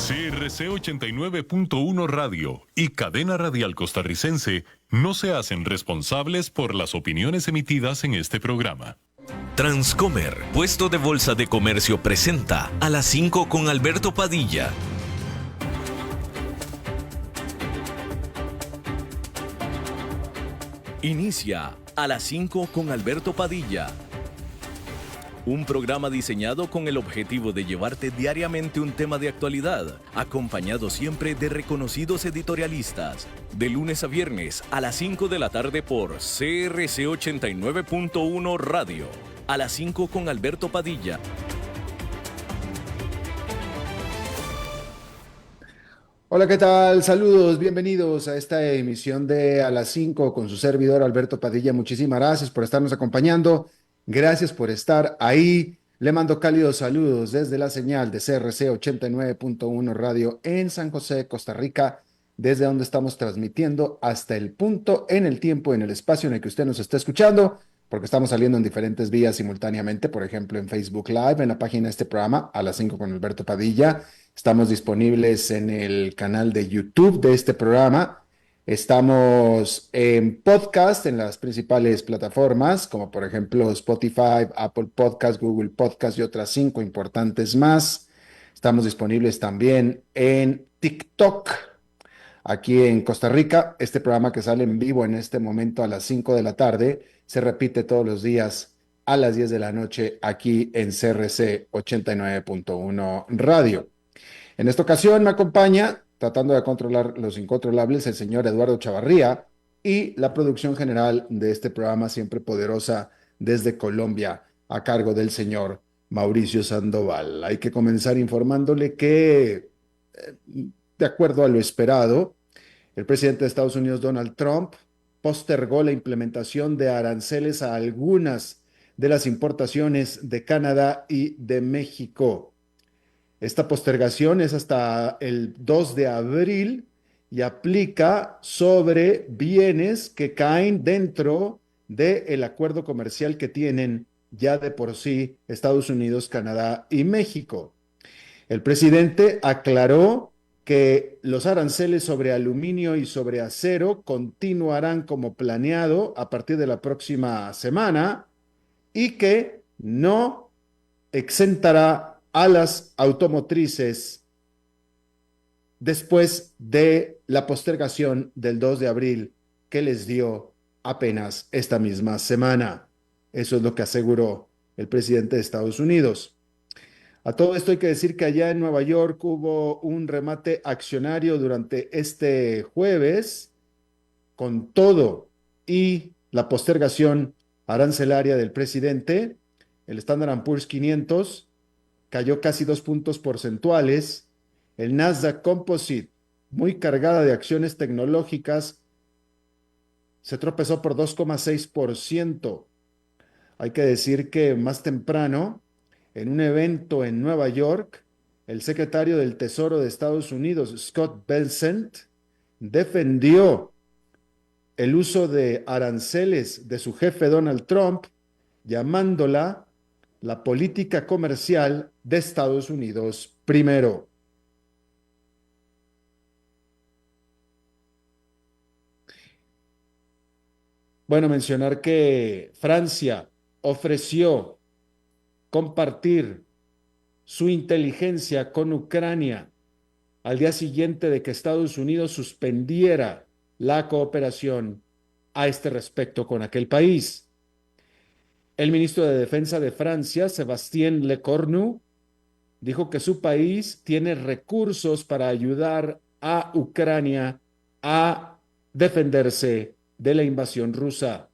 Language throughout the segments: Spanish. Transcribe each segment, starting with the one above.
CRC 89.1 Radio y Cadena Radial Costarricense no se hacen responsables por las opiniones emitidas en este programa. Transcomer, puesto de bolsa de comercio, presenta A las 5 con Alberto Padilla. Inicia A las 5 con Alberto Padilla. Un programa diseñado con el objetivo de llevarte diariamente un tema de actualidad, acompañado siempre de reconocidos editorialistas. De lunes a viernes a las 5 de la tarde por CRC 89.1 Radio. A las 5 con Alberto Padilla. Hola, ¿qué tal? Saludos, bienvenidos a esta emisión de A las 5 con su servidor Alberto Padilla. Muchísimas gracias por estarnos acompañando. Gracias por estar ahí. Le mando cálidos saludos desde la señal de CRC 89.1 Radio en San José, Costa Rica, desde donde estamos transmitiendo hasta el punto, en el tiempo, en el espacio en el que usted nos está escuchando, porque estamos saliendo en diferentes vías simultáneamente, por ejemplo, en Facebook Live, en la página de este programa, A las 5 con Alberto Padilla. Estamos disponibles en el canal de YouTube de este programa. Estamos en podcast en las principales plataformas, como por ejemplo Spotify, Apple Podcast, Google Podcast y otras 5 importantes más. Estamos disponibles también en TikTok, aquí en Costa Rica. Este programa que sale en vivo en este momento a las 5 de la tarde, se repite todos los días a las 10 de la noche aquí en CRC 89.1 Radio. En esta ocasión me acompaña, tratando de controlar los incontrolables, el señor Eduardo Chavarría y la producción general de este programa, siempre poderosa desde Colombia, a cargo del señor Mauricio Sandoval. Hay que comenzar informándole que, de acuerdo a lo esperado, el presidente de Estados Unidos, Donald Trump, postergó la implementación de aranceles a algunas de las importaciones de Canadá y de México. Esta postergación es hasta el 2 de abril y aplica sobre bienes que caen dentro del acuerdo comercial que tienen ya de por sí Estados Unidos, Canadá y México. El presidente aclaró que los aranceles sobre aluminio y sobre acero continuarán como planeado a partir de la próxima semana y que no exentará a las automotrices después de la postergación del 2 de abril que les dio apenas esta misma semana. Eso es lo que aseguró el presidente de Estados Unidos. A todo esto hay que decir que allá en Nueva York hubo un remate accionario durante este jueves, con todo y la postergación arancelaria del presidente. El Standard & Poor's 500 cayó casi 2 puntos porcentuales. El Nasdaq Composite, muy cargada de acciones tecnológicas, se tropezó por 2,6%. Hay que decir que más temprano, en un evento en Nueva York, el secretario del Tesoro de Estados Unidos, Scott Bessent, defendió el uso de aranceles de su jefe Donald Trump, llamándola la política comercial de Estados Unidos primero. Bueno, mencionar que Francia ofreció compartir su inteligencia con Ucrania al día siguiente de que Estados Unidos suspendiera la cooperación a este respecto con aquel país. El ministro de Defensa de Francia, Sébastien Lecornu, dijo que su país tiene recursos para ayudar a Ucrania a defenderse de la invasión rusa.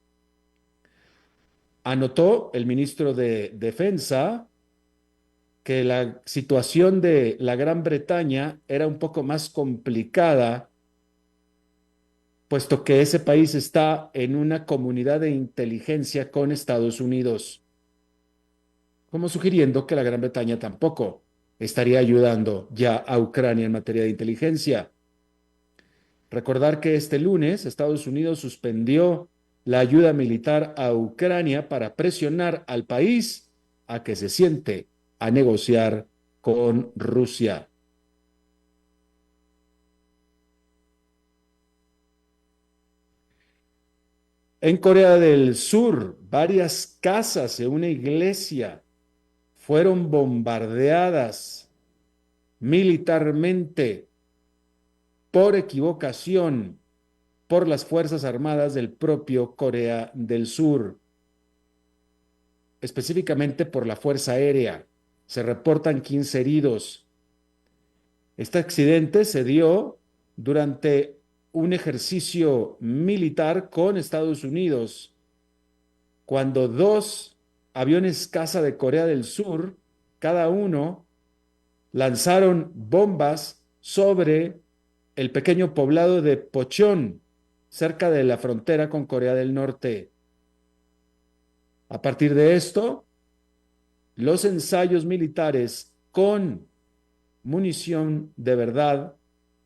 Anotó el ministro de Defensa que la situación de la Gran Bretaña era un poco más complicada, puesto que ese país está en una comunidad de inteligencia con Estados Unidos, como sugiriendo que la Gran Bretaña tampoco estaría ayudando ya a Ucrania en materia de inteligencia. Recordar que este lunes Estados Unidos suspendió la ayuda militar a Ucrania para presionar al país a que se siente a negociar con Rusia. En Corea del Sur, varias casas y una iglesia fueron bombardeadas militarmente por equivocación por las Fuerzas Armadas del propio Corea del Sur, específicamente por la Fuerza Aérea. Se reportan 15 heridos. Este accidente se dio durante un ejercicio militar con Estados Unidos, cuando dos aviones caza de Corea del Sur, cada uno, lanzaron bombas sobre el pequeño poblado de Pochón, cerca de la frontera con Corea del Norte. A partir de esto, los ensayos militares con munición de verdad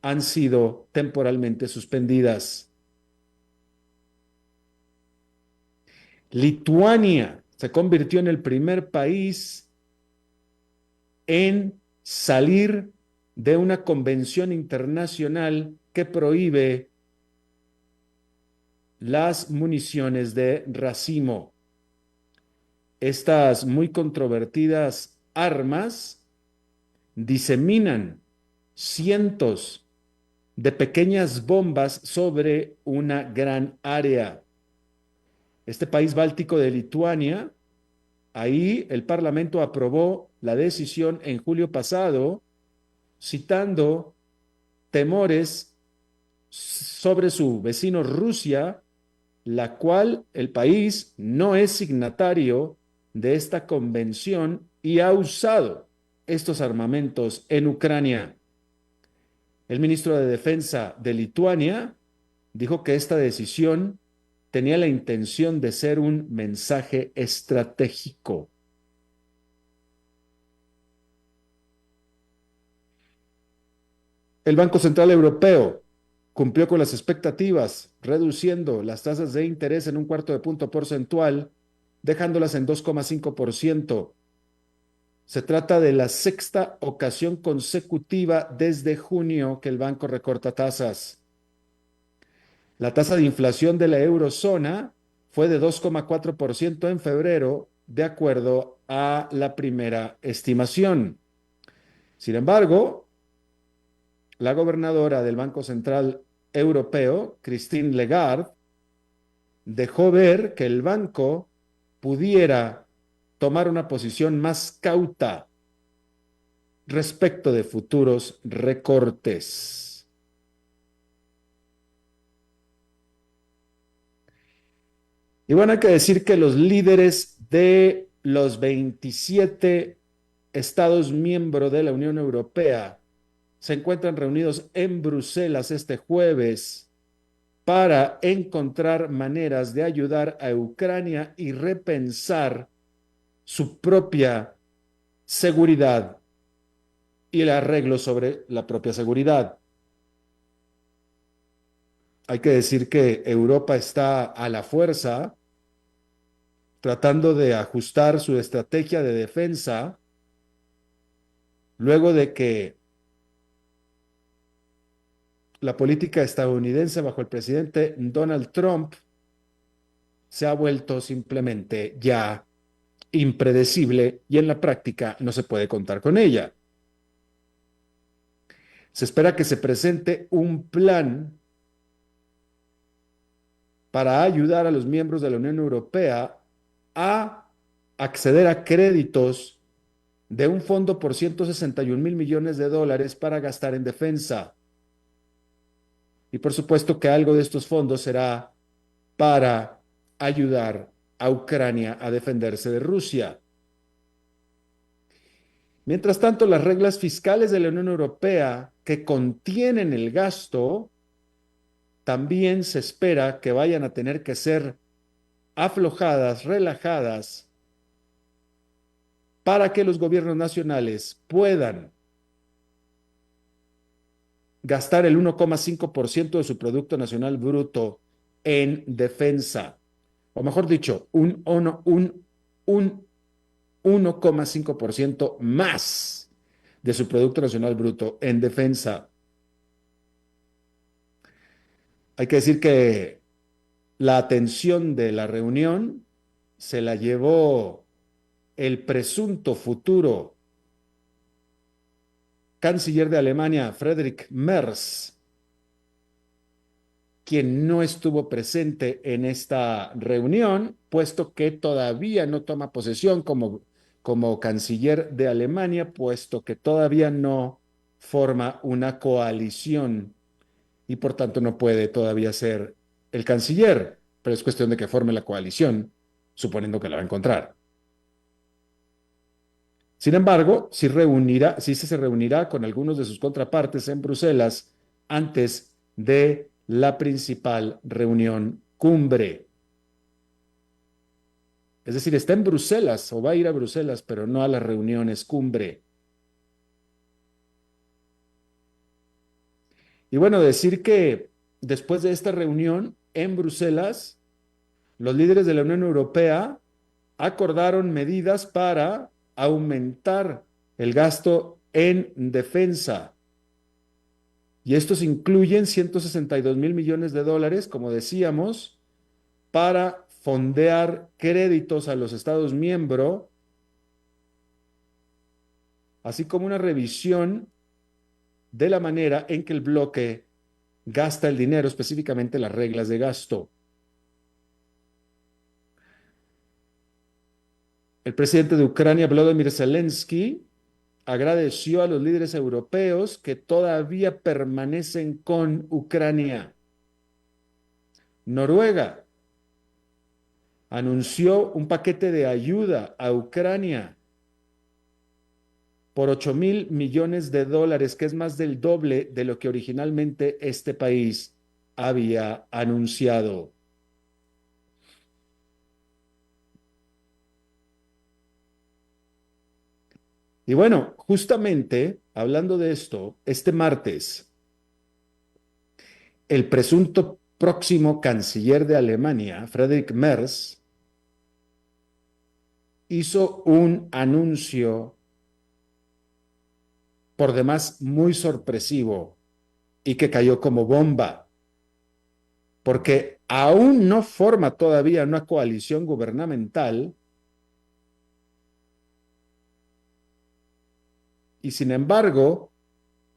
han sido temporalmente suspendidas. Lituania se convirtió en el primer país en salir de una convención internacional que prohíbe las municiones de racimo. Estas muy controvertidas armas diseminan cientos de pequeñas bombas sobre una gran área. Este país báltico de Lituania, ahí el Parlamento aprobó la decisión en julio pasado, citando temores sobre su vecino Rusia, la cual el país no es signatario de esta convención y ha usado estos armamentos en Ucrania. El ministro de Defensa de Lituania dijo que esta decisión tenía la intención de ser un mensaje estratégico. El Banco Central Europeo cumplió con las expectativas, reduciendo las tasas de interés en un cuarto de punto porcentual, dejándolas en 2,5%. Se trata de la sexta ocasión consecutiva desde junio que el banco recorta tasas. La tasa de inflación de la eurozona fue de 2,4% en febrero, de acuerdo a la primera estimación. Sin embargo, la gobernadora del Banco Central Europeo, Christine Lagarde, dejó ver que el banco pudiera tomar una posición más cauta respecto de futuros recortes. Y bueno, hay que decir que los líderes de los 27 Estados miembros de la Unión Europea se encuentran reunidos en Bruselas este jueves para encontrar maneras de ayudar a Ucrania y repensar su propia seguridad y el arreglo sobre la propia seguridad. Hay que decir que Europa está a la fuerza tratando de ajustar su estrategia de defensa luego de que la política estadounidense bajo el presidente Donald Trump se ha vuelto simplemente ya impredecible y en la práctica no se puede contar con ella. Se espera que se presente un plan para ayudar a los miembros de la Unión Europea a acceder a créditos de un fondo por 161 mil millones de dólares para gastar en defensa. Y por supuesto que algo de estos fondos será para ayudar a Ucrania a defenderse de Rusia. Mientras tanto, las reglas fiscales de la Unión Europea que contienen el gasto también se espera que vayan a tener que ser aflojadas, relajadas, para que los gobiernos nacionales puedan gastar el 1,5% de su Producto Nacional Bruto en defensa. O mejor dicho, un 1,5% más de su Producto Nacional Bruto en defensa. Hay que decir que la atención de la reunión se la llevó el presunto futuro canciller de Alemania, Friedrich Merz, quien no estuvo presente en esta reunión, puesto que todavía no toma posesión como canciller de Alemania, puesto que todavía no forma una coalición y por tanto no puede todavía ser el canciller, pero es cuestión de que forme la coalición, suponiendo que la va a encontrar. Sin embargo, sí se reunirá con algunos de sus contrapartes en Bruselas antes de la principal reunión cumbre. Es decir, está en Bruselas o va a ir a Bruselas, pero no a las reuniones cumbre. Y bueno, decir que después de esta reunión en Bruselas, los líderes de la Unión Europea acordaron medidas para aumentar el gasto en defensa. Y estos incluyen 162 mil millones de dólares, como decíamos, para fondear créditos a los Estados miembros, así como una revisión de la manera en que el bloque gasta el dinero, específicamente las reglas de gasto. El presidente de Ucrania, Volodymyr Zelensky, agradeció a los líderes europeos que todavía permanecen con Ucrania. Noruega anunció un paquete de ayuda a Ucrania por 8 mil millones de dólares, que es más del doble de lo que originalmente este país había anunciado. Y bueno, justamente hablando de esto, este martes, el presunto próximo canciller de Alemania, Friedrich Merz, hizo un anuncio por demás muy sorpresivo y que cayó como bomba, porque aún no forma todavía una coalición gubernamental y sin embargo,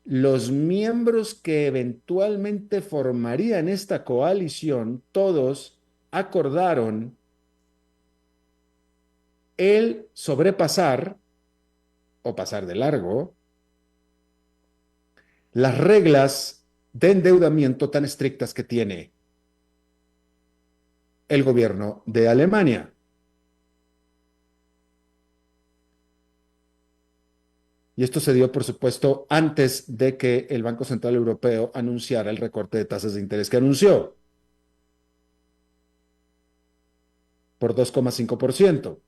los miembros que eventualmente formarían esta coalición, todos acordaron el sobrepasar o pasar de largo las reglas de endeudamiento tan estrictas que tiene el gobierno de Alemania. Y esto se dio, por supuesto, antes de que el Banco Central Europeo anunciara el recorte de tasas de interés que anunció por 2,5%.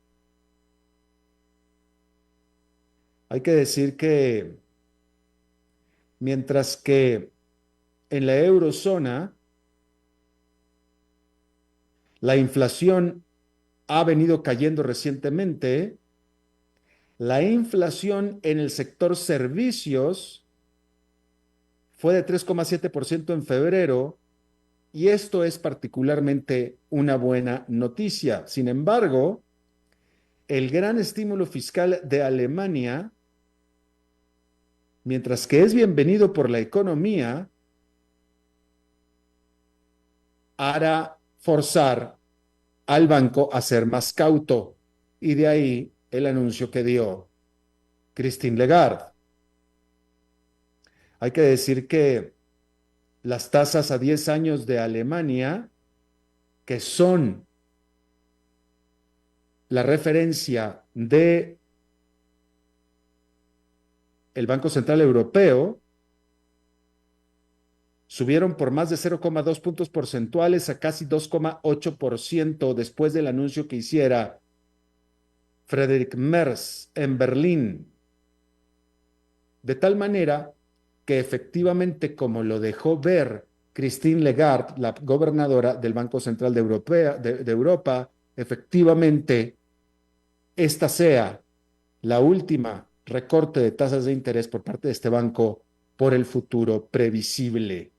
Hay que decir que mientras que en la eurozona la inflación ha venido cayendo recientemente, la inflación en el sector servicios fue de 3,7% en febrero y esto es particularmente una buena noticia. Sin embargo, el gran estímulo fiscal de Alemania, mientras que es bienvenido por la economía, hará forzar al banco a ser más cauto. Y de ahí el anuncio que dio Christine Lagarde. Hay que decir que las tasas a 10 años de Alemania, que son la referencia de el Banco Central Europeo, subieron por más de 0,2 puntos porcentuales a casi 2,8% después del anuncio que hiciera Friedrich Merz en Berlín. De tal manera que efectivamente, como lo dejó ver Christine Lagarde, la gobernadora del Banco Central de Europa, efectivamente, esta sea la última recorte de tasas de interés por parte de este banco por el futuro previsible.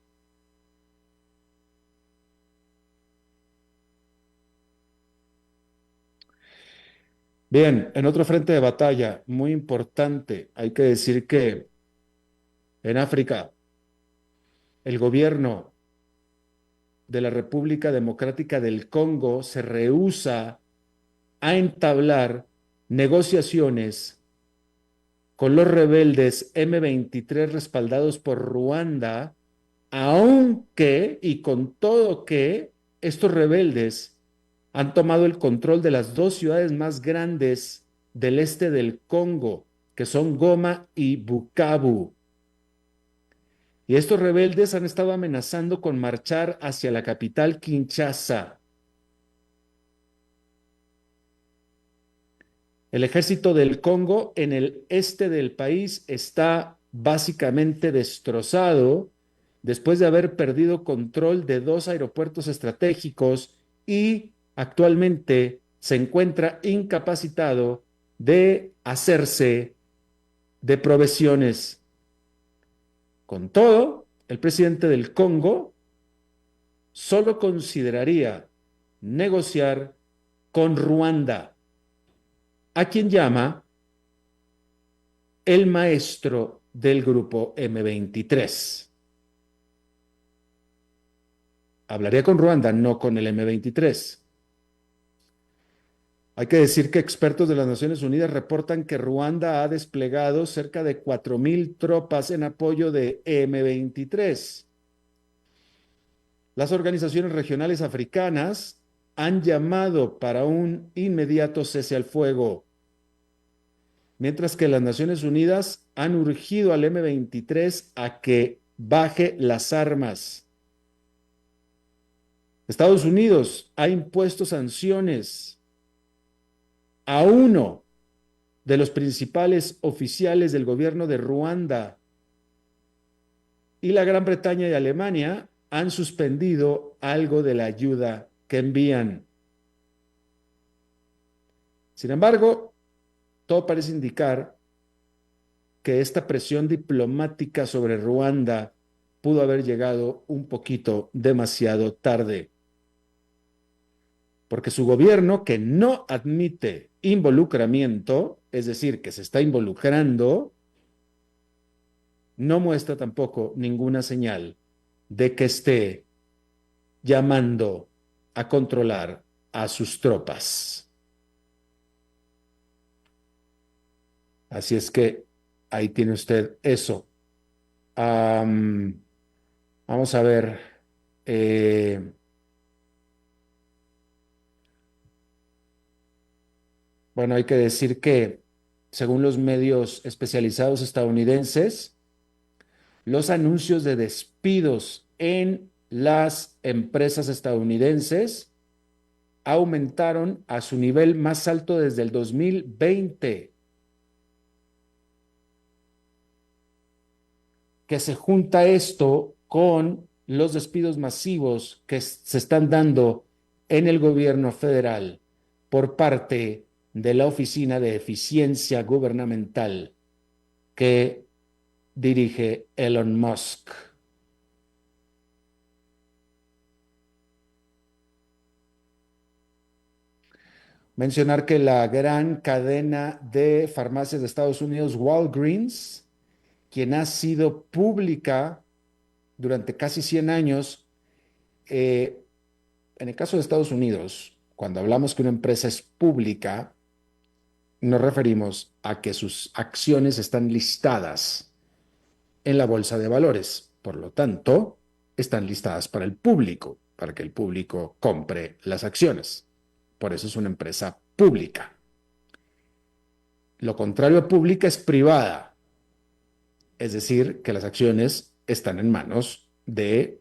Bien, en otro frente de batalla muy importante, hay que decir que en África el gobierno de la República Democrática del Congo se rehúsa a entablar negociaciones con los rebeldes M23 respaldados por Ruanda, aunque y con todo que estos rebeldes han tomado el control de las dos ciudades más grandes del este del Congo, que son Goma y Bukavu. Y estos rebeldes han estado amenazando con marchar hacia la capital Kinshasa. El ejército del Congo en el este del país está básicamente destrozado después de haber perdido control de dos aeropuertos estratégicos y actualmente se encuentra incapacitado de hacerse de provisiones. Con todo, el presidente del Congo solo consideraría negociar con Ruanda, a quien llama el maestro del grupo M23. Hablaría con Ruanda, no con el M23. Hay que decir que expertos de las Naciones Unidas reportan que Ruanda ha desplegado cerca de 4,000 tropas en apoyo de M23. Las organizaciones regionales africanas han llamado para un inmediato cese al fuego, mientras que las Naciones Unidas han urgido al M23 a que baje las armas. Estados Unidos ha impuesto sanciones a uno de los principales oficiales del gobierno de Ruanda, y la Gran Bretaña y Alemania han suspendido algo de la ayuda que envían. Sin embargo, todo parece indicar que esta presión diplomática sobre Ruanda pudo haber llegado un poquito demasiado tarde, porque su gobierno, que no admite involucramiento, es decir, que se está involucrando, no muestra tampoco ninguna señal de que esté llamando a controlar a sus tropas. Así es que ahí tiene usted eso. Vamos a ver. eh, bueno, hay que decir que, según los medios especializados estadounidenses, los anuncios de despidos en las empresas estadounidenses aumentaron a su nivel más alto desde el 2020, que se junta esto con los despidos masivos que se están dando en el gobierno federal por parte de la Oficina de Eficiencia Gubernamental que dirige Elon Musk. Mencionar que la gran cadena de farmacias de Estados Unidos, Walgreens, quien ha sido pública durante casi 100 años, eh, en el caso de Estados Unidos, cuando hablamos que una empresa es pública, nos referimos a que sus acciones están listadas en la bolsa de valores. Por lo tanto, están listadas para el público, para que el público compre las acciones. Por eso es una empresa pública. Lo contrario a pública es privada, es decir, que las acciones están en manos de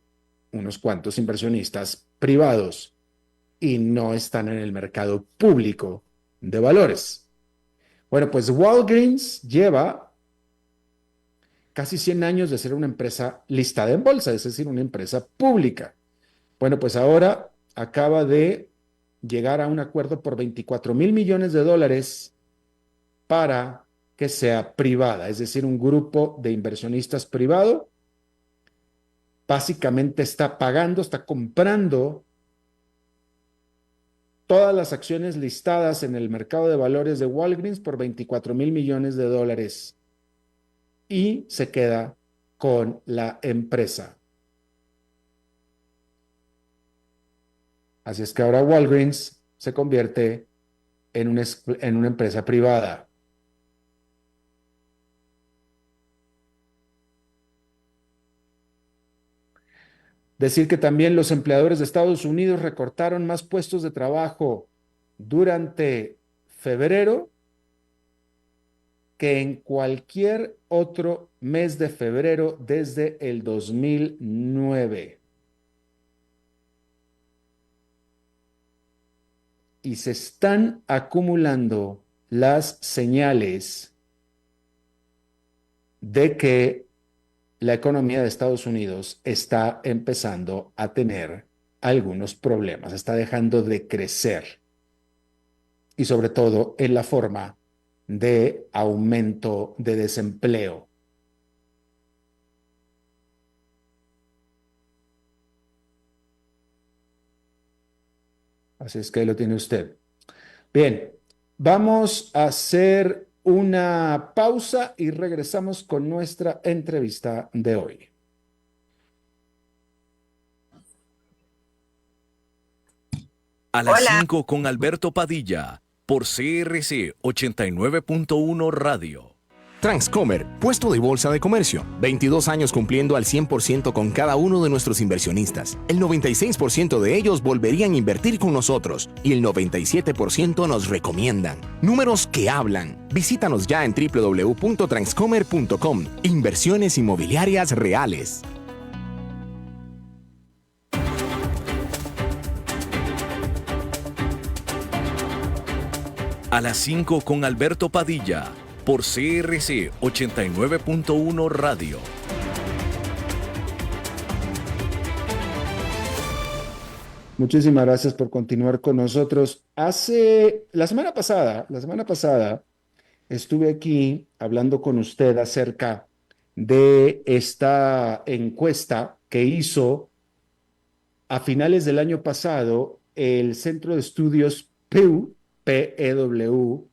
unos cuantos inversionistas privados y no están en el mercado público de valores. Bueno, pues Walgreens lleva casi 100 años de ser una empresa listada en bolsa, es decir, una empresa pública. Bueno, pues ahora acaba de llegar a un acuerdo por 24,000 millones de dólares para que sea privada, es decir, un grupo de inversionistas privado básicamente está pagando, está comprando todas las acciones listadas en el mercado de valores de Walgreens por $24,000 millones y se queda con la empresa. Así es que ahora Walgreens se convierte en una empresa privada. Decir que también los empleadores de Estados Unidos recortaron más puestos de trabajo durante febrero que en cualquier otro mes de febrero desde el 2009. Y se están acumulando las señales de que la economía de Estados Unidos está empezando a tener algunos problemas, está dejando de crecer. Y sobre todo en la forma de aumento de desempleo. Así es que ahí lo tiene usted. Bien, vamos a hacer una pausa y regresamos con nuestra entrevista de hoy. A las 5 con Alberto Padilla, por CRC 89.1 Radio. Transcomer, puesto de bolsa de comercio. 22 años cumpliendo al 100% con cada uno de nuestros inversionistas. El 96% de ellos volverían a invertir con nosotros y el 97% nos recomiendan. Números que hablan. Visítanos ya en www.transcomer.com. Inversiones inmobiliarias reales. A las 5 con Alberto Padilla, por CRC 89.1 Radio. Muchísimas gracias por continuar con nosotros. La semana pasada, estuve aquí hablando con usted acerca de esta encuesta que hizo a finales del año pasado el Centro de Estudios Pew, PEW,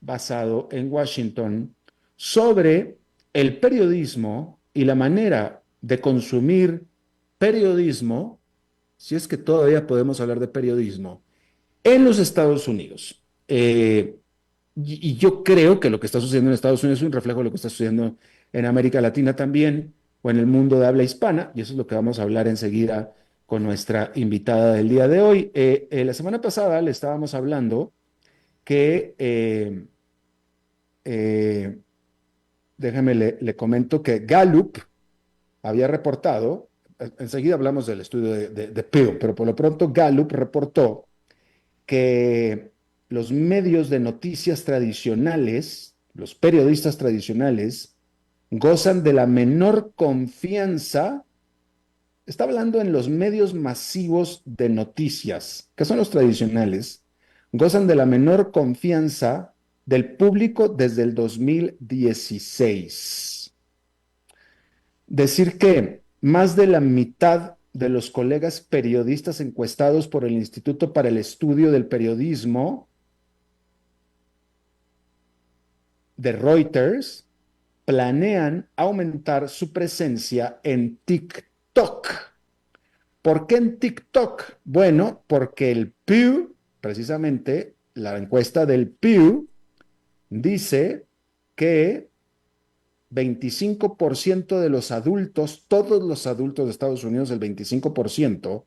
basado en Washington, sobre el periodismo y la manera de consumir periodismo, si es que todavía podemos hablar de periodismo, en los Estados Unidos. Y yo creo que lo que está sucediendo en Estados Unidos es un reflejo de lo que está sucediendo en América Latina también, o en el mundo de habla hispana, y eso es lo que vamos a hablar enseguida con nuestra invitada del día de hoy. La semana pasada le estábamos hablando que, déjame le comento que Gallup había reportado, enseguida hablamos del estudio de Pew, pero por lo pronto Gallup reportó que los medios de noticias tradicionales, los periodistas tradicionales, gozan de la menor confianza. Está hablando en los medios masivos de noticias, que son los tradicionales, gozan de la menor confianza del público desde el 2016. Decir que más de la mitad de los colegas periodistas encuestados por el Instituto para el Estudio del Periodismo de Reuters planean aumentar su presencia en TikTok. ¿Por qué en TikTok? Bueno, porque el Pew, precisamente la encuesta del Pew, dice que 25% de los adultos, todos los adultos de Estados Unidos, el 25%,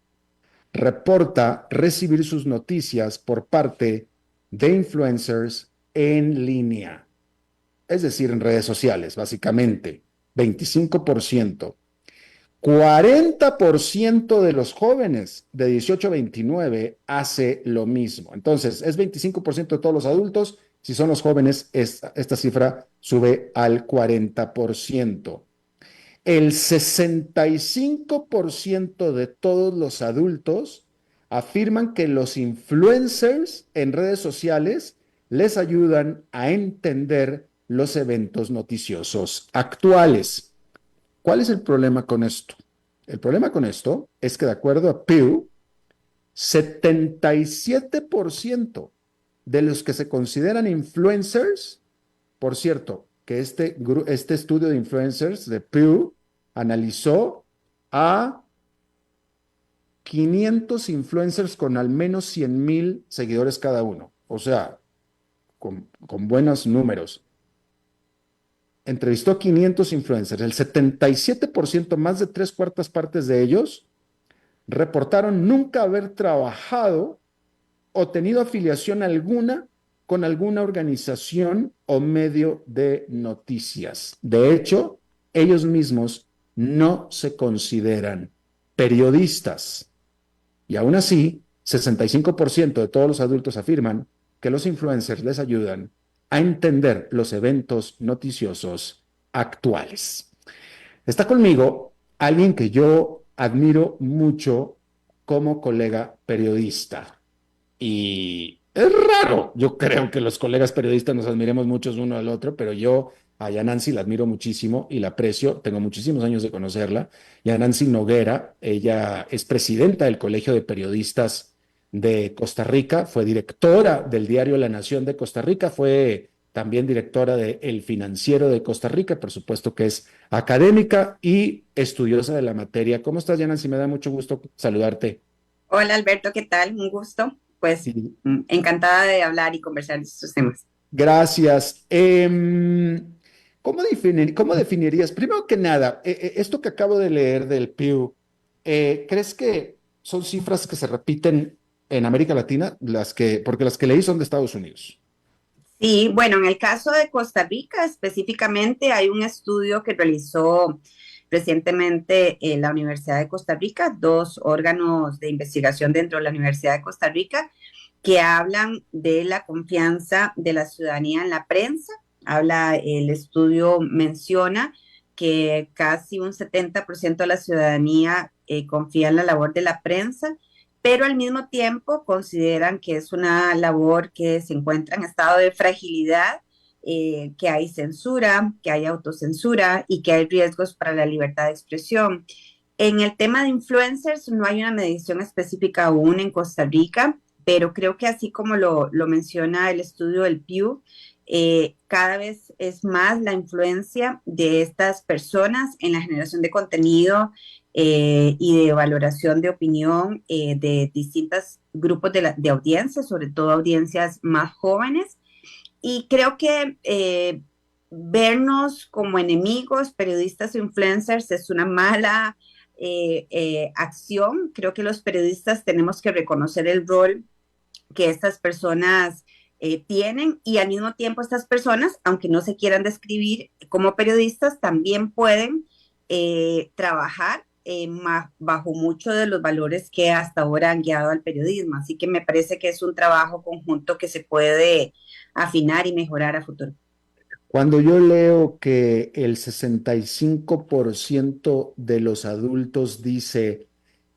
reporta recibir sus noticias por parte de influencers en línea. Es decir, en redes sociales, básicamente, 25%. 40% de los jóvenes de 18 a 29 hace lo mismo. Entonces, es 25% de todos los adultos. Si son los jóvenes, esta cifra sube al 40%. El 65% de todos los adultos afirman que los influencers en redes sociales les ayudan a entender los eventos noticiosos actuales. ¿Cuál es el problema con esto? El problema con esto es que, de acuerdo a Pew, 77% de los que se consideran influencers, por cierto, que este estudio de influencers de Pew analizó a 500 influencers con al menos 100,000 seguidores cada uno, o sea, con buenos números. Entrevistó a 500 influencers, el 77%, más de 3/4 de ellos, reportaron nunca haber trabajado o tenido afiliación alguna con alguna organización o medio de noticias. De hecho, ellos mismos no se consideran periodistas. Y aún así, 65% de todos los adultos afirman que los influencers les ayudan a entender los eventos noticiosos actuales. Está conmigo alguien que yo admiro mucho como colega periodista. Y es raro, yo creo que los colegas periodistas nos admiremos muchos uno al otro, pero yo a Yanancy la admiro muchísimo y la aprecio, tengo muchísimos años de conocerla. Yanancy Noguera, ella es presidenta del Colegio de Periodistas de Costa Rica, fue directora del diario La Nación de Costa Rica, fue también directora de El Financiero de Costa Rica, por supuesto que es académica y estudiosa de la materia. ¿Cómo estás, Yanancy? Me da mucho gusto saludarte. Hola Alberto, ¿qué tal? Un gusto. Pues Sí. encantada de hablar y conversar de estos temas. Gracias. ¿Cómo definirías, primero que nada, esto que acabo de leer del Pew, crees que son cifras que se repiten en América Latina? Porque las que leí son de Estados Unidos. Sí, bueno, en el caso de Costa Rica específicamente hay un estudio que realizó recientemente la Universidad de Costa Rica, dos órganos de investigación dentro de la Universidad de Costa Rica que hablan de la confianza de la ciudadanía en la prensa. El estudio menciona que casi un 70% de la ciudadanía confía en la labor de la prensa, pero al mismo tiempo consideran que es una labor que se encuentra en estado de fragilidad, que hay censura, que hay autocensura y que hay riesgos para la libertad de expresión. En el tema de influencers no hay una medición específica aún en Costa Rica, pero creo que así como lo menciona el estudio del Pew, cada vez es más la influencia de estas personas en la generación de contenido y de valoración de opinión de distintos grupos de audiencias, sobre todo audiencias más jóvenes. Y creo que vernos como enemigos, periodistas o influencers, es una mala acción. Creo que los periodistas tenemos que reconocer el rol que estas personas tienen, y al mismo tiempo estas personas, aunque no se quieran describir como periodistas, también pueden trabajar bajo muchos de los valores que hasta ahora han guiado al periodismo. Así que me parece que es un trabajo conjunto que se puede afinar y mejorar a futuro. Cuando yo leo que el 65% de los adultos dice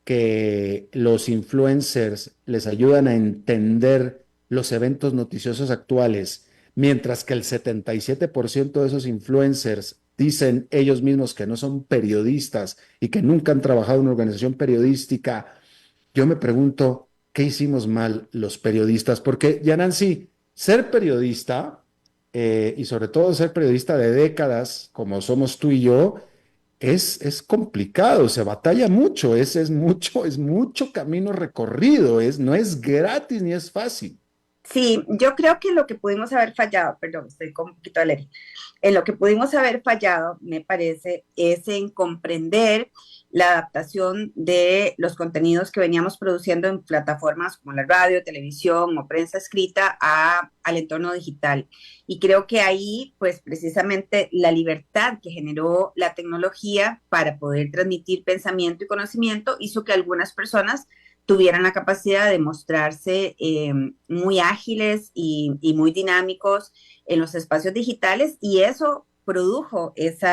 que los influencers les ayudan a entender los eventos noticiosos actuales, mientras que el 77% de esos influencers dicen ellos mismos que no son periodistas y que nunca han trabajado en una organización periodística, yo me pregunto, ¿qué hicimos mal los periodistas? Porque, Yanancy, ser periodista, y sobre todo ser periodista de décadas, como somos tú y yo, es complicado, se batalla mucho, es mucho camino recorrido, no es gratis ni es fácil. Sí, yo creo que lo que pudimos haber fallado, perdón, estoy con un poquito de alergia, en lo que pudimos haber fallado, me parece, es en comprender la adaptación de los contenidos que veníamos produciendo en plataformas como la radio, televisión o prensa escrita al entorno digital. Y creo que ahí, pues precisamente la libertad que generó la tecnología para poder transmitir pensamiento y conocimiento hizo que algunas personas tuvieran la capacidad de mostrarse muy ágiles y muy dinámicos en los espacios digitales, y eso produjo ese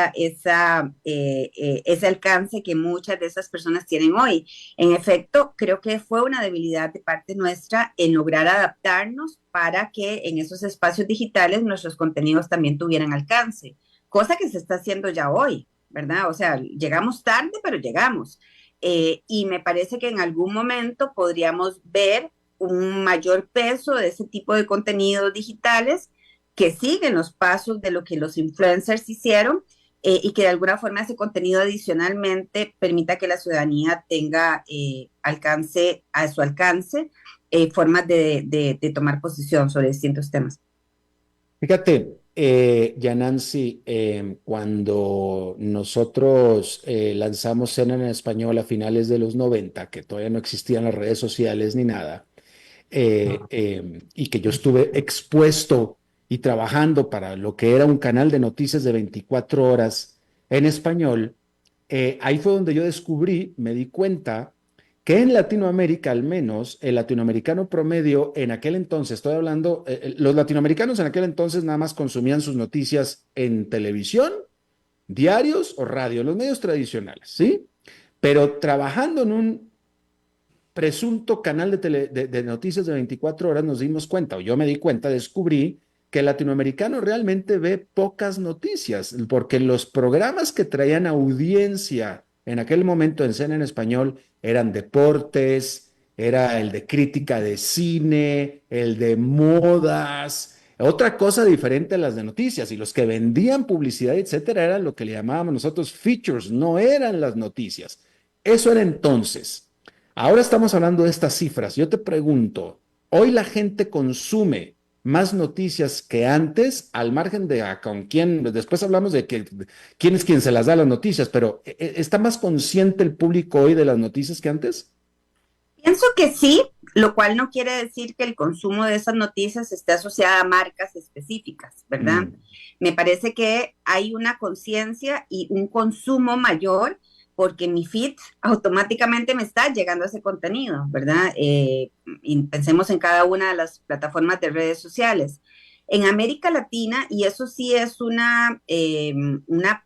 alcance que muchas de esas personas tienen hoy. En efecto, creo que fue una debilidad de parte nuestra en lograr adaptarnos para que en esos espacios digitales nuestros contenidos también tuvieran alcance, cosa que se está haciendo ya hoy, ¿verdad? O sea, llegamos tarde, pero llegamos. y me parece que en algún momento podríamos ver un mayor peso de ese tipo de contenidos digitales que siguen los pasos de lo que los influencers hicieron, y que de alguna forma ese contenido adicionalmente permita que la ciudadanía tenga a su alcance formas de tomar posición sobre distintos temas. Fíjate, Yanansi, cuando nosotros lanzamos Cena en Español a finales de los 90, que todavía no existían las redes sociales ni nada, y que yo estuve expuesto y trabajando para lo que era un canal de noticias de 24 horas en español, ahí fue donde yo descubrí, me di cuenta que en Latinoamérica, al menos, el latinoamericano promedio en aquel entonces, estoy hablando, los latinoamericanos en aquel entonces nada más consumían sus noticias en televisión, diarios o radio, los medios tradicionales, ¿sí? Pero trabajando en un presunto canal de noticias de 24 horas nos dimos cuenta, o yo me di cuenta, descubrí que el latinoamericano realmente ve pocas noticias, porque los programas que traían audiencia en aquel momento en Cena en Español eran deportes, era el de crítica de cine, el de modas, otra cosa diferente a las de noticias, y los que vendían publicidad, etcétera, eran lo que le llamábamos nosotros features, no eran las noticias. Eso era entonces. Ahora estamos hablando de estas cifras. Yo te pregunto, ¿hoy la gente consume más noticias que antes, al margen de con quién? Después hablamos de quién es quien se las da las noticias, pero ¿está más consciente el público hoy de las noticias que antes? Pienso que sí, lo cual no quiere decir que el consumo de esas noticias esté asociado a marcas específicas, ¿verdad? Me parece que hay una conciencia y un consumo mayor porque mi feed automáticamente me está llegando ese contenido, ¿verdad? Y pensemos en cada una de las plataformas de redes sociales. En América Latina, y eso sí es una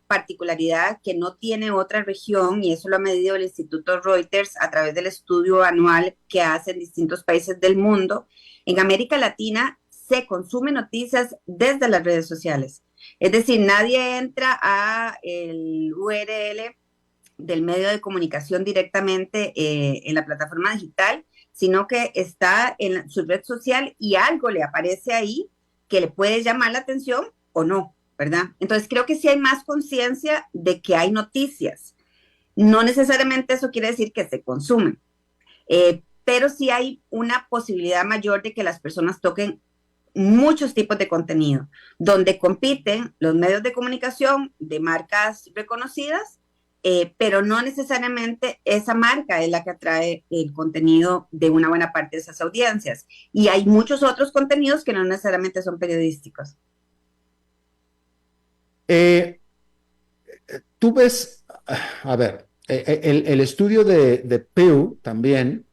particularidad que no tiene otra región, y eso lo ha medido el Instituto Reuters a través del estudio anual que hace en distintos países del mundo, en América Latina se consumen noticias desde las redes sociales. Es decir, nadie entra a el URL del medio de comunicación directamente en la plataforma digital, sino que está en su red social y algo le aparece ahí que le puede llamar la atención o no, ¿verdad? Entonces creo que sí hay más conciencia de que hay noticias. No necesariamente eso quiere decir que se consumen, pero sí hay una posibilidad mayor de que las personas toquen muchos tipos de contenido, donde compiten los medios de comunicación de marcas reconocidas, pero no necesariamente esa marca es la que atrae el contenido de una buena parte de esas audiencias. Y hay muchos otros contenidos que no necesariamente son periodísticos. Tú ves, a ver, el estudio de Pew también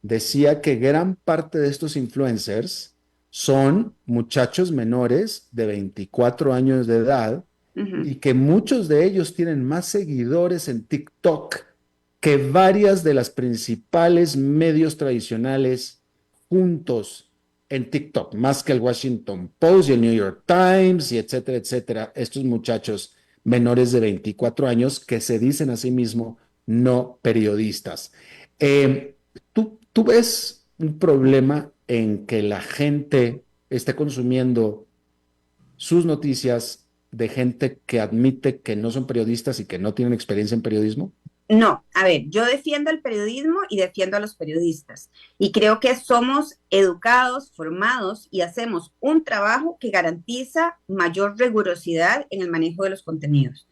decía que gran parte de estos influencers son muchachos menores de 24 años de edad, y que muchos de ellos tienen más seguidores en TikTok que varias de las principales medios tradicionales juntos en TikTok, más que el Washington Post y el New York Times y etcétera, etcétera. Estos muchachos menores de 24 años que se dicen a sí mismos no periodistas. ¿Tú ves un problema en que la gente esté consumiendo sus noticias de gente que admite que no son periodistas y que no tienen experiencia en periodismo? No, a ver, yo defiendo el periodismo y defiendo a los periodistas. Y creo que somos educados, formados y hacemos un trabajo que garantiza mayor rigurosidad en el manejo de los contenidos.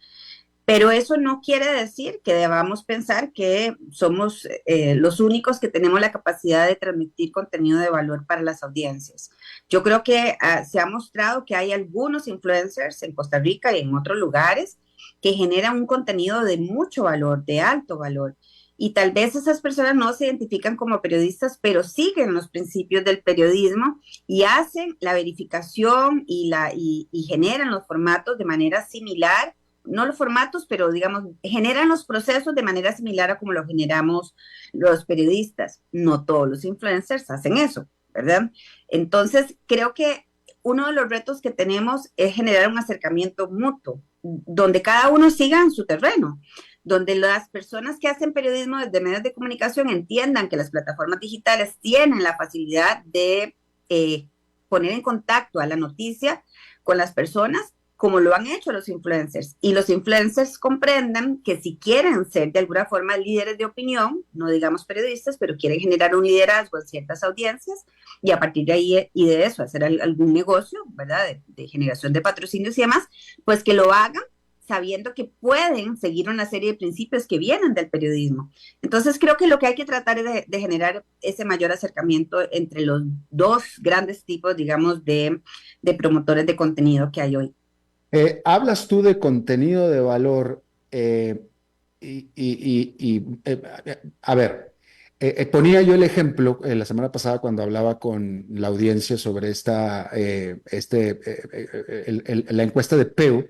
Pero eso no quiere decir que debamos pensar que somos los únicos que tenemos la capacidad de transmitir contenido de valor para las audiencias. Yo creo que se ha mostrado que hay algunos influencers en Costa Rica y en otros lugares que generan un contenido de mucho valor, de alto valor. Y tal vez esas personas no se identifican como periodistas, pero siguen los principios del periodismo y hacen la verificación y generan los formatos de manera similar. No los formatos, pero digamos, generan los procesos de manera similar a como lo generamos los periodistas. No todos los influencers hacen eso, ¿verdad? Entonces, creo que uno de los retos que tenemos es generar un acercamiento mutuo, donde cada uno siga en su terreno, donde las personas que hacen periodismo desde medios de comunicación entiendan que las plataformas digitales tienen la facilidad de poner en contacto a la noticia con las personas, como lo han hecho los influencers. Y los influencers comprenden que si quieren ser de alguna forma líderes de opinión, no digamos periodistas, pero quieren generar un liderazgo en ciertas audiencias y a partir de ahí y de eso hacer algún negocio, ¿verdad? De generación de patrocinios y demás, pues que lo hagan sabiendo que pueden seguir una serie de principios que vienen del periodismo. Entonces creo que lo que hay que tratar es de generar ese mayor acercamiento entre los dos grandes tipos, digamos, de promotores de contenido que hay hoy. Hablas tú de contenido de valor a ver, ponía yo el ejemplo la semana pasada cuando hablaba con la audiencia sobre la encuesta de Pew,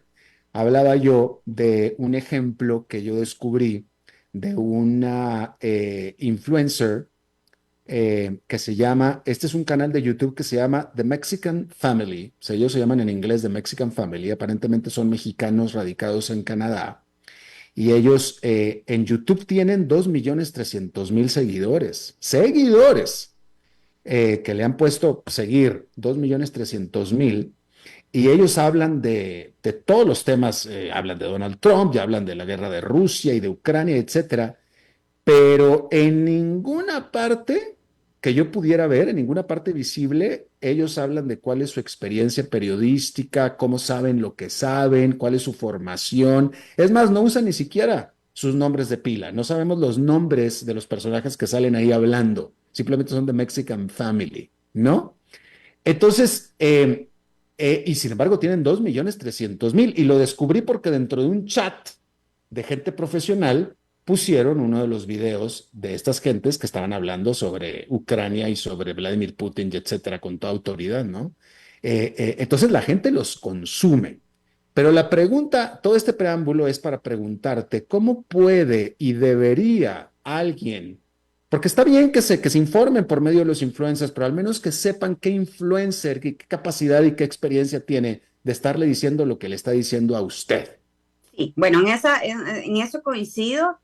hablaba yo de un ejemplo que yo descubrí de una influencer que se llama, este es un canal de YouTube que se llama The Mexican Family, o sea, ellos se llaman en inglés The Mexican Family, aparentemente son mexicanos radicados en Canadá, y ellos en YouTube tienen 2.300.000 seguidores, que le han puesto seguir 2.300.000, y ellos hablan de todos los temas, hablan de Donald Trump, ya hablan de la guerra de Rusia y de Ucrania, etcétera, pero en ninguna parte que yo pudiera ver, en ninguna parte visible, ellos hablan de cuál es su experiencia periodística, cómo saben lo que saben, cuál es su formación. Es más, no usan ni siquiera sus nombres de pila, no sabemos los nombres de los personajes que salen ahí hablando, simplemente son de Mexican Family, ¿no? Entonces, y sin embargo tienen 2.300.000 y lo descubrí porque dentro de un chat de gente profesional pusieron uno de los videos de estas gentes que estaban hablando sobre Ucrania y sobre Vladimir Putin, y etcétera, con toda autoridad, ¿no? Entonces la gente los consume. Pero la pregunta, todo este preámbulo es para preguntarte, ¿cómo puede y debería alguien, porque está bien que se informen por medio de los influencers, pero al menos que sepan qué influencer, qué capacidad y qué experiencia tiene de estarle diciendo lo que le está diciendo a usted? Sí, bueno, en eso coincido.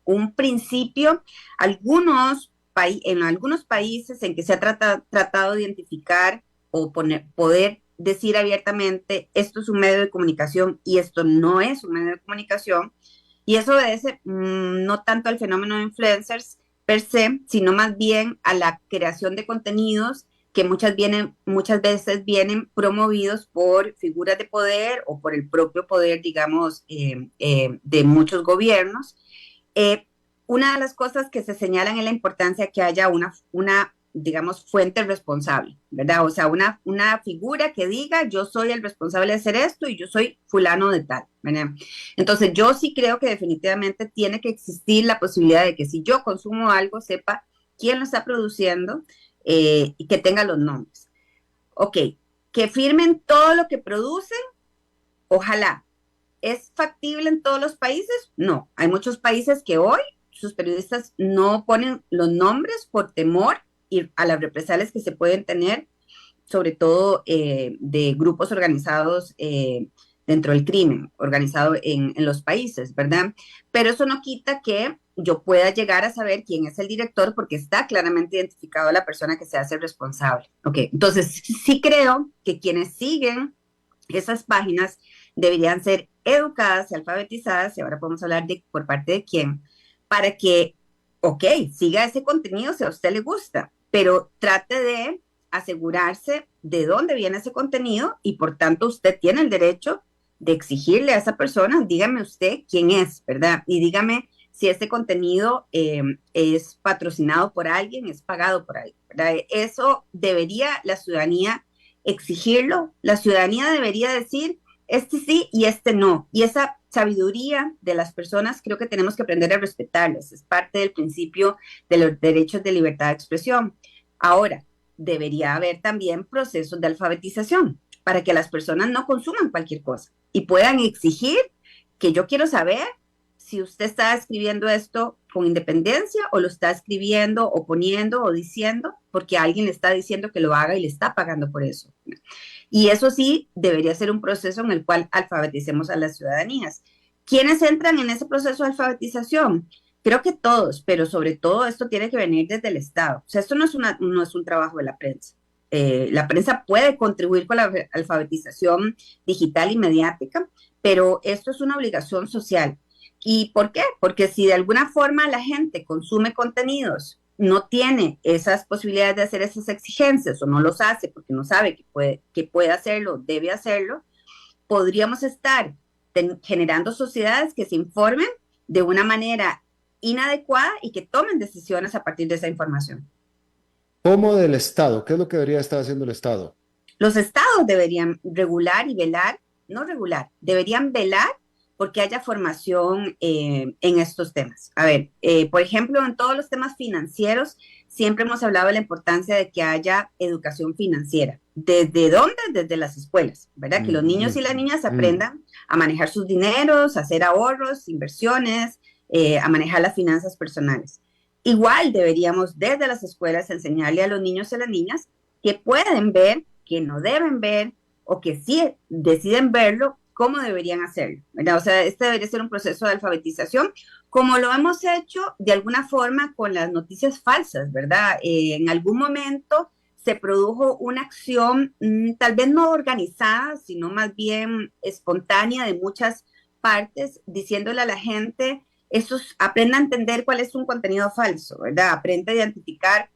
Un principio, en algunos países en que se ha tratado de identificar o poder decir abiertamente esto es un medio de comunicación y esto no es un medio de comunicación, y eso obedece no tanto al fenómeno de influencers per se, sino más bien a la creación de contenidos que muchas veces vienen promovidos por figuras de poder o por el propio poder, digamos, de muchos gobiernos. Una de las cosas que se señalan es la importancia que haya una digamos, fuente responsable, ¿verdad? O sea, una figura que diga, yo soy el responsable de hacer esto y yo soy fulano de tal, ¿verdad? Entonces, yo sí creo que definitivamente tiene que existir la posibilidad de que si yo consumo algo, sepa quién lo está produciendo, y que tenga los nombres. Ok, que firmen todo lo que producen, ojalá. ¿Es factible en todos los países? No, hay muchos países que hoy sus periodistas no ponen los nombres por temor a las represalias que se pueden tener, sobre todo de grupos organizados dentro del crimen, organizado en los países, ¿verdad? Pero eso no quita que yo pueda llegar a saber quién es el director porque está claramente identificado la persona que se hace responsable. Ok, entonces sí creo que quienes siguen esas páginas deberían ser educadas y alfabetizadas, y ahora podemos hablar de por parte de quién, para que, ok, siga ese contenido si a usted le gusta, pero trate de asegurarse de dónde viene ese contenido y por tanto usted tiene el derecho de exigirle a esa persona, dígame usted quién es, ¿verdad? Y dígame si este contenido es patrocinado por alguien, es pagado por alguien, ¿verdad? Eso debería la ciudadanía exigirlo, la ciudadanía debería decir este sí y este no, y esa sabiduría de las personas creo que tenemos que aprender a respetarlas, es parte del principio de los derechos de libertad de expresión. Ahora, debería haber también procesos de alfabetización para que las personas no consuman cualquier cosa y puedan exigir que yo quiero saber si usted está escribiendo esto con independencia o lo está escribiendo o poniendo o diciendo porque alguien le está diciendo que lo haga y le está pagando por eso. Y eso sí debería ser un proceso en el cual alfabeticemos a las ciudadanías. ¿Quiénes entran en ese proceso de alfabetización? Creo que todos, pero sobre todo esto tiene que venir desde el Estado. O sea, esto no es un trabajo de la prensa. La prensa puede contribuir con la alfabetización digital y mediática, pero esto es una obligación social. ¿Y por qué? Porque si de alguna forma la gente consume contenidos, no tiene esas posibilidades de hacer esas exigencias o no los hace porque no sabe que puede hacerlo, debe hacerlo, podríamos estar generando sociedades que se informen de una manera inadecuada y que tomen decisiones a partir de esa información. ¿Cómo del Estado? ¿Qué es lo que debería estar haciendo el Estado? Los estados deberían regular y velar, no regular, deberían velar porque haya formación en estos temas. A ver, por ejemplo, en todos los temas financieros, siempre hemos hablado de la importancia de que haya educación financiera. ¿Desde dónde? Desde las escuelas, ¿verdad? Que los niños y las niñas aprendan a manejar sus dineros, a hacer ahorros, inversiones, a manejar las finanzas personales. Igual deberíamos desde las escuelas enseñarle a los niños y a las niñas que pueden ver, que no deben ver, o que sí deciden verlo, cómo deberían hacerlo, ¿verdad? O sea, este debería ser un proceso de alfabetización, como lo hemos hecho de alguna forma con las noticias falsas, ¿verdad? En algún momento se produjo una acción tal vez no organizada, sino más bien espontánea de muchas partes, diciéndole a la gente, aprenda a entender cuál es un contenido falso, ¿verdad? Aprenda a identificar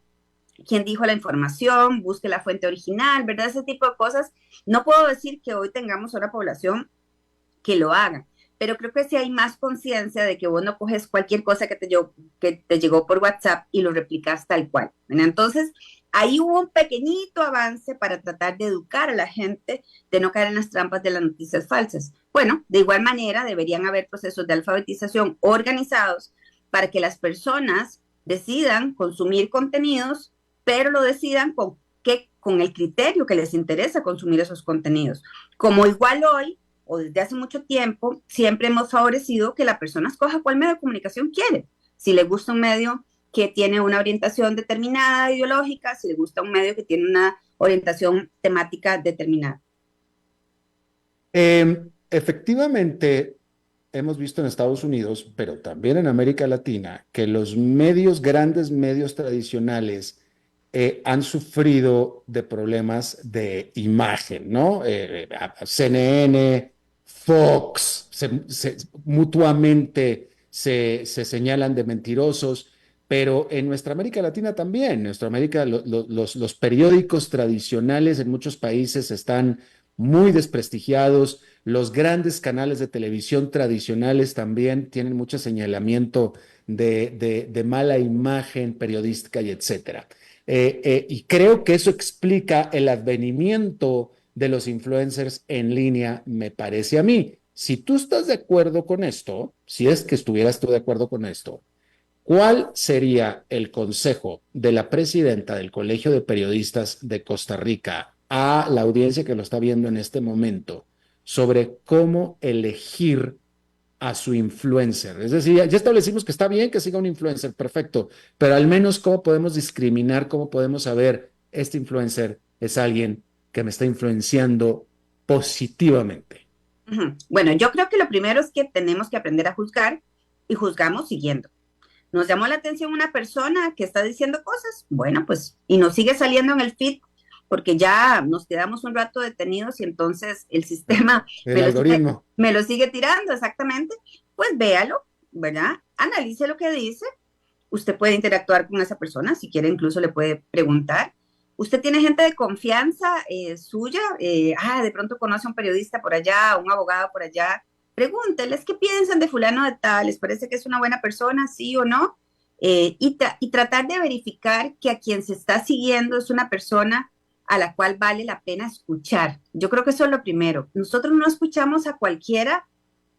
quién dijo la información, busque la fuente original, ¿verdad? Ese tipo de cosas. No puedo decir que hoy tengamos una población que lo haga, pero creo que sí hay más conciencia de que vos no coges cualquier cosa que te llegó por WhatsApp y lo replicas tal cual, ¿verdad? Entonces, ahí hubo un pequeñito avance para tratar de educar a la gente de no caer en las trampas de las noticias falsas. Bueno, de igual manera deberían haber procesos de alfabetización organizados para que las personas decidan consumir contenidos, pero lo decidan con el criterio que les interesa consumir esos contenidos. Como igual hoy, o desde hace mucho tiempo, siempre hemos favorecido que la persona escoja cuál medio de comunicación quiere. Si le gusta un medio que tiene una orientación determinada ideológica, si le gusta un medio que tiene una orientación temática determinada. Efectivamente, hemos visto en Estados Unidos, pero también en América Latina, que los grandes medios tradicionales, han sufrido de problemas de imagen, ¿no? CNN, Fox, mutuamente se señalan de mentirosos, pero en nuestra América Latina también. En nuestra América los periódicos tradicionales en muchos países están muy desprestigiados. Los grandes canales de televisión tradicionales también tienen mucho señalamiento de mala imagen periodística y etcétera. Y creo que eso explica el advenimiento de los influencers en línea, me parece a mí. Si tú estás de acuerdo con esto, si es que estuvieras tú de acuerdo con esto, ¿cuál sería el consejo de la presidenta del Colegio de Periodistas de Costa Rica a la audiencia que lo está viendo en este momento sobre cómo elegir a su influencer? Es decir, ya establecimos que está bien que siga un influencer, perfecto, pero al menos cómo podemos discriminar, cómo podemos saber este influencer es alguien que me está influenciando positivamente. Bueno, yo creo que lo primero es que tenemos que aprender a juzgar y juzgamos siguiendo. Nos llamó la atención una persona que está diciendo cosas, bueno, pues, y nos sigue saliendo en el feed porque ya nos quedamos un rato detenidos y entonces el sistema me lo sigue tirando, exactamente. Pues véalo, ¿verdad? Analice lo que dice. Usted puede interactuar con esa persona, si quiere incluso le puede preguntar. Usted tiene gente de confianza suya, de pronto conoce a un periodista por allá, un abogado por allá. Pregúnteles qué piensan de fulano de tal, ¿les parece que es una buena persona, sí o no? Y tratar de verificar que a quien se está siguiendo es una persona a la cual vale la pena escuchar. Yo creo que eso es lo primero. Nosotros no escuchamos a cualquiera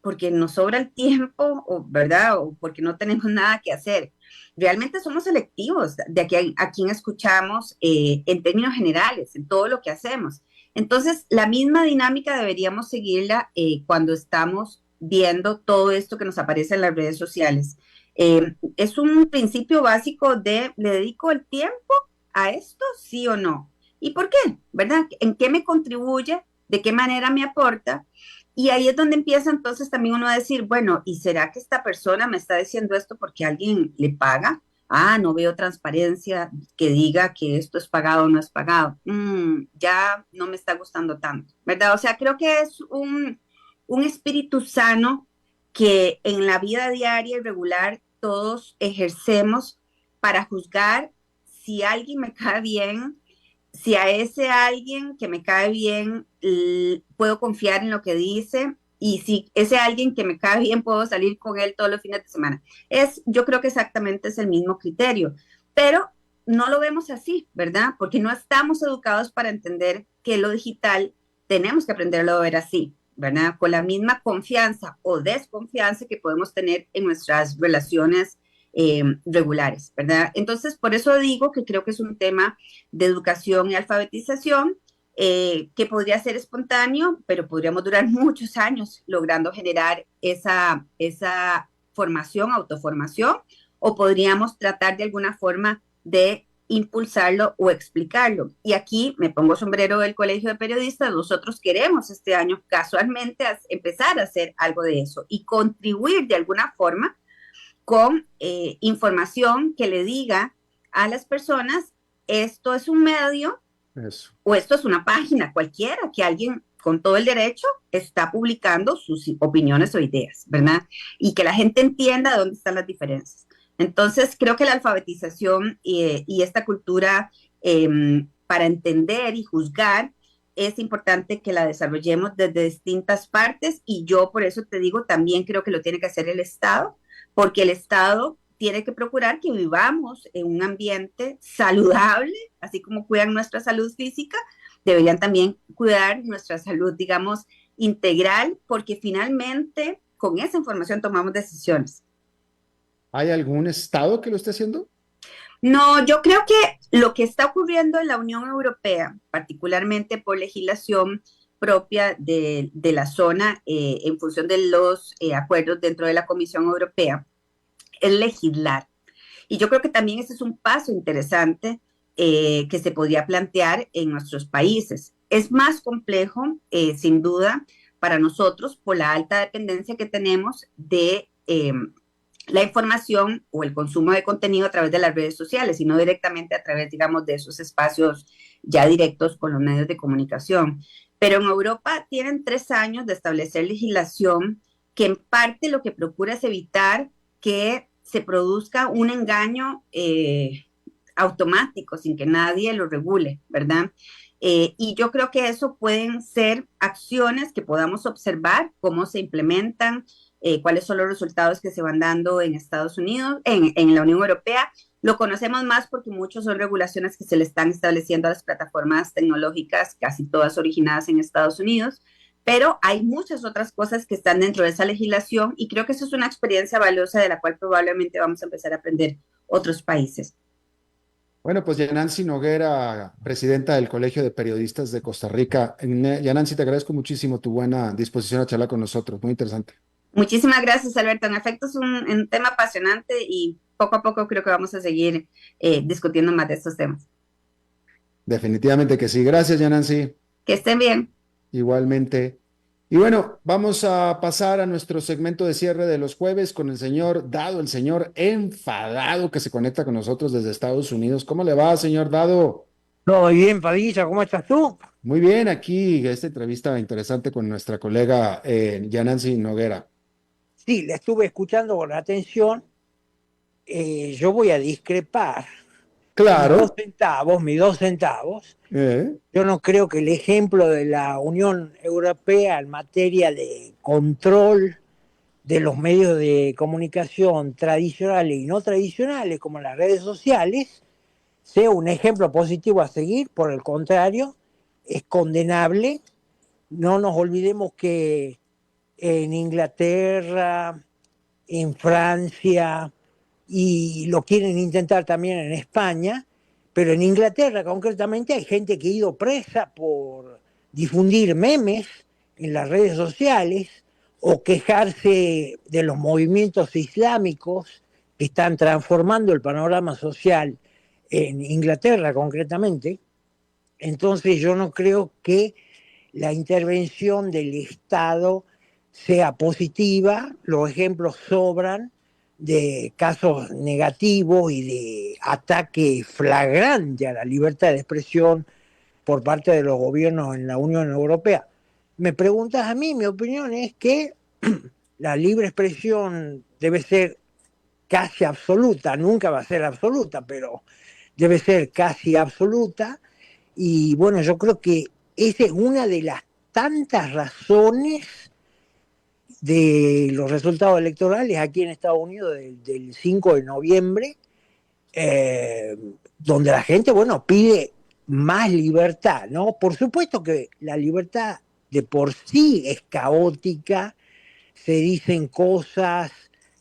porque nos sobra el tiempo, ¿verdad? O porque no tenemos nada que hacer. Realmente somos selectivos de a quién escuchamos en términos generales, en todo lo que hacemos. Entonces, la misma dinámica deberíamos seguirla cuando estamos viendo todo esto que nos aparece en las redes sociales. Es un principio básico de, ¿le dedico el tiempo a esto, sí o no? ¿Y por qué? ¿Verdad? ¿En qué me contribuye? ¿De qué manera me aporta? Y ahí es donde empieza entonces también uno a decir, bueno, ¿y será que esta persona me está diciendo esto porque alguien le paga? Ah, no veo transparencia que diga que esto es pagado o no es pagado. Ya no me está gustando tanto, ¿verdad? O sea, creo que es un espíritu sano que en la vida diaria y regular todos ejercemos para juzgar si alguien me cae bien, si a ese alguien que me cae bien puedo confiar en lo que dice y si ese alguien que me cae bien puedo salir con él todos los fines de semana. Yo creo que exactamente es el mismo criterio, pero no lo vemos así, ¿verdad? Porque no estamos educados para entender que lo digital tenemos que aprenderlo a ver así, ¿verdad? Con la misma confianza o desconfianza que podemos tener en nuestras relaciones regulares, ¿verdad? Entonces, por eso digo que creo que es un tema de educación y alfabetización que podría ser espontáneo, pero podríamos durar muchos años logrando generar esa formación, autoformación, o podríamos tratar de alguna forma de impulsarlo o explicarlo. Y aquí me pongo sombrero del Colegio de Periodistas, nosotros queremos este año casualmente empezar a hacer algo de eso y contribuir de alguna forma con información que le diga a las personas, esto es un medio Eso. o esto es una página cualquiera que alguien con todo el derecho está publicando sus opiniones o ideas, ¿verdad? Y que la gente entienda dónde están las diferencias. Entonces, creo que la alfabetización y esta cultura para entender y juzgar es importante que la desarrollemos desde distintas partes y yo por eso te digo, también creo que lo tiene que hacer el Estado, porque el Estado tiene que procurar que vivamos en un ambiente saludable, así como cuidan nuestra salud física, deberían también cuidar nuestra salud, digamos, integral, porque finalmente con esa información tomamos decisiones. ¿Hay algún estado que lo esté haciendo? No, yo creo que lo que está ocurriendo en la Unión Europea, particularmente por legislación propia de la zona en función de los acuerdos dentro de la Comisión Europea, es legislar. Y yo creo que también ese es un paso interesante que se podría plantear en nuestros países. Es más complejo, sin duda, para nosotros por la alta dependencia que tenemos de la información o el consumo de contenido a través de las redes sociales y no directamente a través, digamos, de esos espacios ya directos con los medios de comunicación. Pero en Europa tienen 3 años de establecer legislación que en parte lo que procura es evitar que se produzca un engaño automático sin que nadie lo regule, ¿verdad? Y yo creo que eso pueden ser acciones que podamos observar, cómo se implementan, cuáles son los resultados que se van dando en Estados Unidos, en la Unión Europea. Lo conocemos más porque muchos son regulaciones que se le están estableciendo a las plataformas tecnológicas, casi todas originadas en Estados Unidos, pero hay muchas otras cosas que están dentro de esa legislación y creo que eso es una experiencia valiosa de la cual probablemente vamos a empezar a aprender otros países. Bueno, pues Yanancy Noguera, presidenta del Colegio de Periodistas de Costa Rica. Yanancy, te agradezco muchísimo tu buena disposición a charlar con nosotros. Muy interesante. Muchísimas gracias, Alberto. En efecto, es un tema apasionante y poco a poco creo que vamos a seguir discutiendo más de estos temas. Definitivamente que sí. Gracias, Yanancy. Que estén bien. Igualmente. Y bueno, vamos a pasar a nuestro segmento de cierre de los jueves con el señor Dado, el señor enfadado que se conecta con nosotros desde Estados Unidos. ¿Cómo le va, señor Dado? Todo bien, Padilla, ¿cómo estás tú? Muy bien, aquí esta entrevista interesante con nuestra colega Yanancy Noguera. Sí, la estuve escuchando con atención. Yo voy a discrepar. Claro. Mis 2 centavos. Yo no creo que el ejemplo de la Unión Europea en materia de control de los medios de comunicación tradicionales y no tradicionales, como las redes sociales, sea un ejemplo positivo a seguir. Por el contrario, es condenable. No nos olvidemos que en Inglaterra, en Francia, y lo quieren intentar también en España, pero en Inglaterra concretamente hay gente que ha ido presa por difundir memes en las redes sociales o quejarse de los movimientos islámicos que están transformando el panorama social en Inglaterra concretamente. Entonces yo no creo que la intervención del Estado sea positiva. Los ejemplos sobran de casos negativos y de ataque flagrante a la libertad de expresión por parte de los gobiernos en la Unión Europea. Me preguntas a mí, mi opinión es que la libre expresión debe ser casi absoluta, nunca va a ser absoluta, pero debe ser casi absoluta. Y bueno, yo creo que esa es una de las tantas razones de los resultados electorales aquí en Estados Unidos del 5 de noviembre, donde la gente, bueno, pide más libertad, ¿no? Por supuesto que la libertad de por sí es caótica, se dicen cosas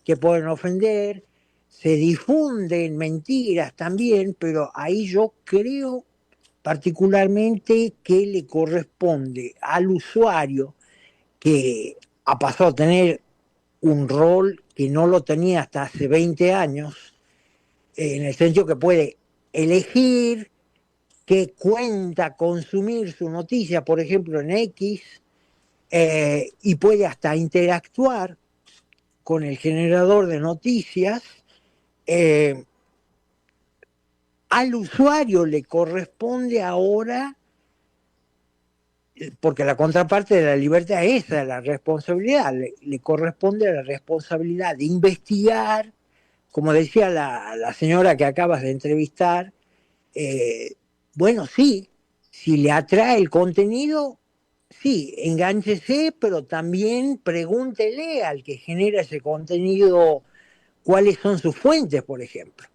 que pueden ofender, se difunden mentiras también, pero ahí yo creo particularmente que le corresponde al usuario, que ha pasado a tener un rol que no lo tenía hasta hace 20 años, en el sentido que puede elegir qué cuenta consumir su noticia, por ejemplo en X, y puede hasta interactuar con el generador de noticias. Al usuario le corresponde ahora, porque la contraparte de la libertad es esa, la responsabilidad, le corresponde la responsabilidad de investigar, como decía la señora que acabas de entrevistar. Bueno, sí, si le atrae el contenido, sí, engánchese, pero también pregúntele al que genera ese contenido cuáles son sus fuentes, por ejemplo.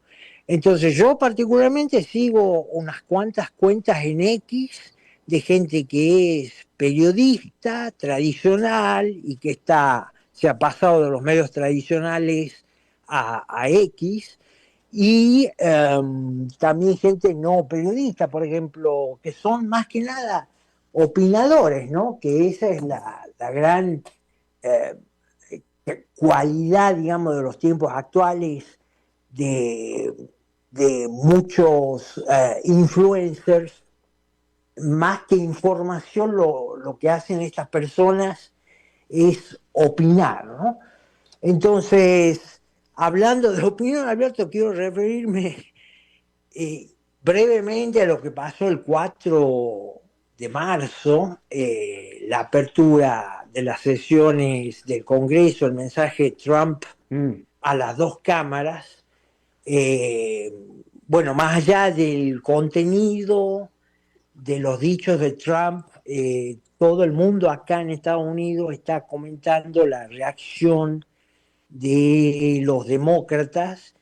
Entonces yo particularmente sigo unas cuantas cuentas en X de gente que es periodista tradicional y que se ha pasado de los medios tradicionales a X, y también gente no periodista, por ejemplo, que son más que nada opinadores, ¿no? Que esa es la gran cualidad, digamos, de los tiempos actuales, de muchos influencers. Más que información, lo que hacen estas personas es opinar, ¿no? Entonces, hablando de opinión, Alberto, quiero referirme brevemente a lo que pasó el 4 de marzo, la apertura de las sesiones del Congreso, el mensaje Trump a las dos cámaras. Bueno, más allá del contenido, de los dichos de Trump, todo el mundo acá en Estados Unidos está comentando la reacción de los demócratas,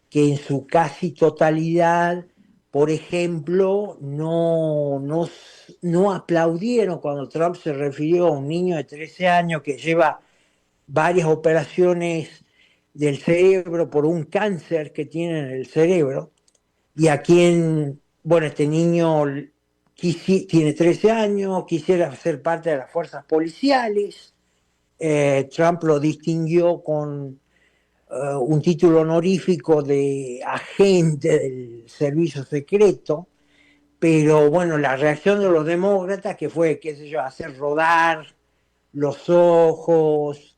que en su casi totalidad, por ejemplo, no aplaudieron cuando Trump se refirió a un niño de 13 años que lleva varias operaciones del cerebro por un cáncer que tiene en el cerebro, y a quien, bueno, este niño tiene 13 años, quisiera ser parte de las fuerzas policiales. Trump lo distinguió con un título honorífico de agente del servicio secreto, pero bueno, la reacción de los demócratas, que fue, qué sé yo, hacer rodar los ojos,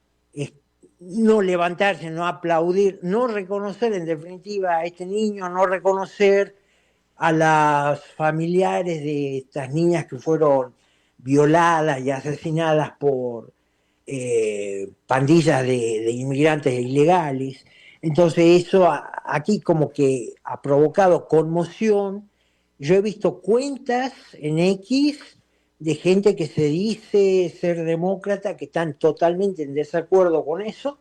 no levantarse, no aplaudir, no reconocer en definitiva a este niño, no reconocer a las familiares de estas niñas que fueron violadas y asesinadas por pandillas de inmigrantes ilegales. Entonces eso aquí como que ha provocado conmoción. Yo he visto cuentas en X de gente que se dice ser demócrata, que están totalmente en desacuerdo con eso,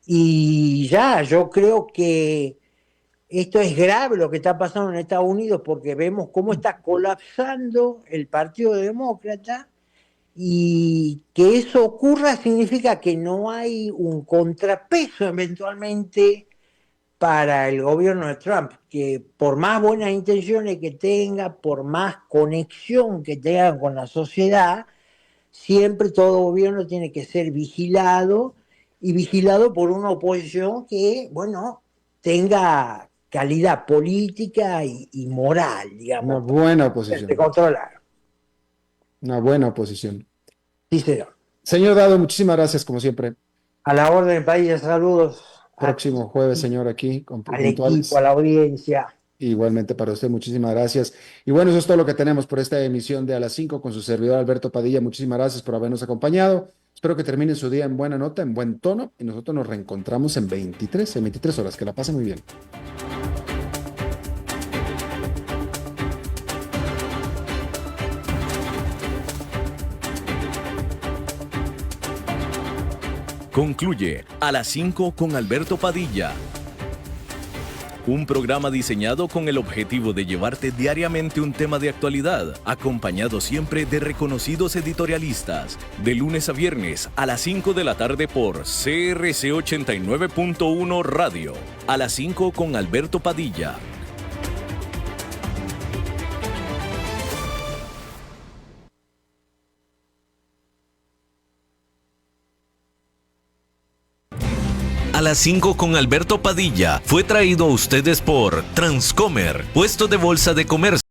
y ya, yo creo que esto es grave lo que está pasando en Estados Unidos, porque vemos cómo está colapsando el Partido Demócrata, y que eso ocurra significa que no hay un contrapeso eventualmente para el gobierno de Trump, que por más buenas intenciones que tenga, por más conexión que tenga con la sociedad, siempre todo gobierno tiene que ser vigilado, y vigilado por una oposición que, bueno, tenga calidad política y moral, digamos. Una buena oposición. De controlar. Una buena oposición. Sí, señor. Señor Dado, muchísimas gracias, como siempre. A la orden, país, saludos. Próximo jueves, señor, aquí, al equipo, a la audiencia. Igualmente para usted, muchísimas gracias. Y bueno, eso es todo lo que tenemos por esta emisión de A las 5 con su servidor Alberto Padilla. Muchísimas gracias por habernos acompañado. Espero que termine su día en buena nota, en buen tono, y nosotros nos reencontramos en 23 horas. Que la pasen muy bien. Concluye A las 5 con Alberto Padilla. Un programa diseñado con el objetivo de llevarte diariamente un tema de actualidad, acompañado siempre de reconocidos editorialistas, de lunes a viernes a las 5 de la tarde por CRC 89.1 Radio. A las 5 con Alberto Padilla. A las 5 con Alberto Padilla fue traído a ustedes por Transcomer, puesto de bolsa de comercio.